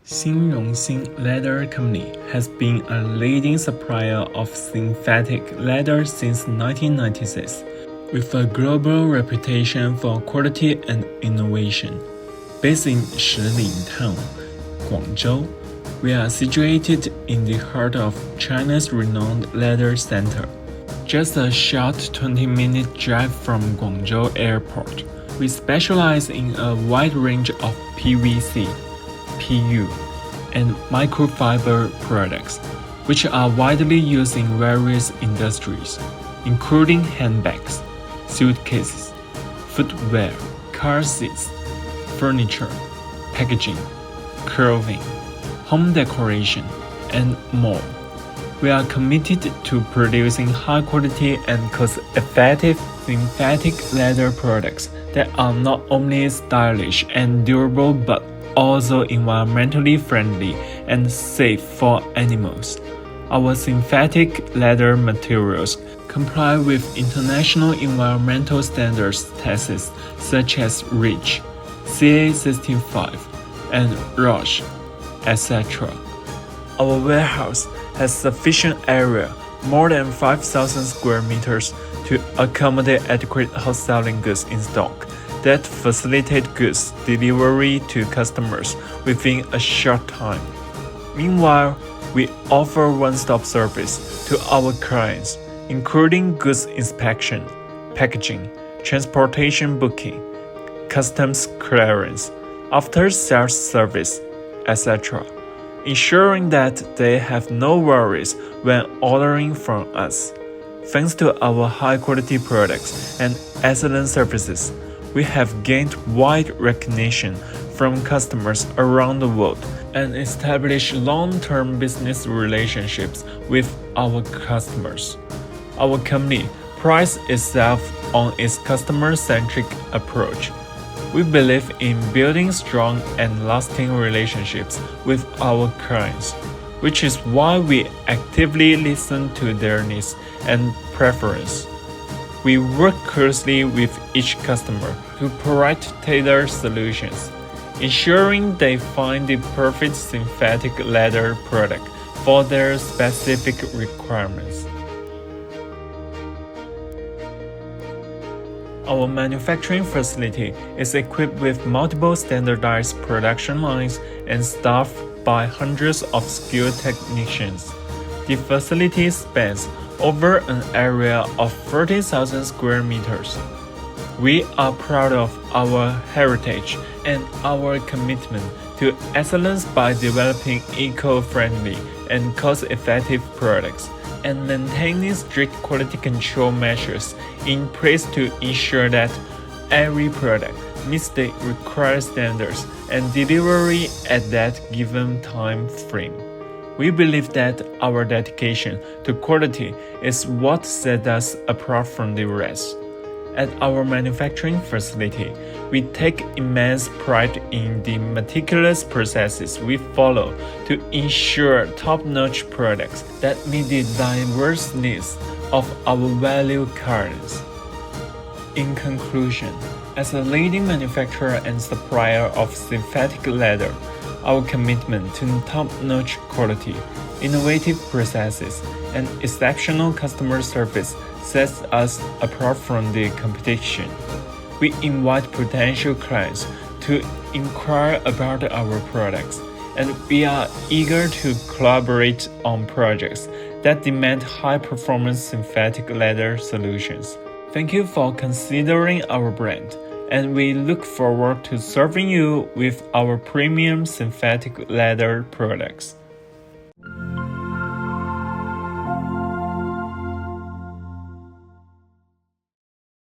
Xinrongxing Leather Co. has been a leading supplier of synthetic leather since 1996, with a global reputation for quality and innovation. Based in Shilin Town, Guangzhou, we are situated in the heart of China's renowned leather center. Just a short 20-minute drive from Guangzhou Airport, we specialize in a wide range of PVC, PU, and microfiber products, which are widely used in various industries, including handbags, suitcases, footwear, car seats, furniture, packaging, clothing, home decoration, and more. We are committed to producing high-quality and cost-effective synthetic leather products that are not only stylish and durable but also environmentally friendly and safe for animals. Our synthetic leather materials comply with international environmental standards tests such as REACH, CA65, and ROCH, etc. Our warehouse has sufficient area, more than 5,000 square meters, to accommodate adequate wholesaling goods in stock that facilitate goods delivery to customers within a short time. Meanwhile, we offer one-stop service to our clients, including goods inspection, packaging, transportation booking, customs clearance, after-sales service, etc., ensuring that they have no worries when ordering from us. Thanks to our high-quality products and excellent services, we have gained wide recognition from customers around the world and established long-term business relationships with our customers. Our company prides itself on its customer-centric approach. We believe in building strong and lasting relationships with our clients, which is why we actively listen to their needs and preferences. We work closely with each customer to provide tailored solutions, ensuring they find the perfect synthetic leather product for their specific requirements. Our manufacturing facility is equipped with multiple standardized production lines and staffed by hundreds of skilled technicians. The facility spans over an area of 30,000 square meters. We are proud of our heritage and our commitment to excellence by developing eco-friendly and cost-effective products and maintaining strict quality control measures in place to ensure that every product meets the required standards and delivery at that given time frame. We believe that our dedication to quality is what sets us apart from the rest. At our manufacturing facility, we take immense pride in the meticulous processes we follow to ensure top-notch products that meet the diverse needs of our valued clients. In conclusion, as a leading manufacturer and supplier of synthetic leather, our commitment to top-notch quality, innovative processes, and exceptional customer service sets us apart from the competition. We invite potential clients to inquire about our products, and we are eager to collaborate on projects that demand high-performance synthetic leather solutions. Thank you for considering our brand, and we look forward to serving you with our premium synthetic leather products.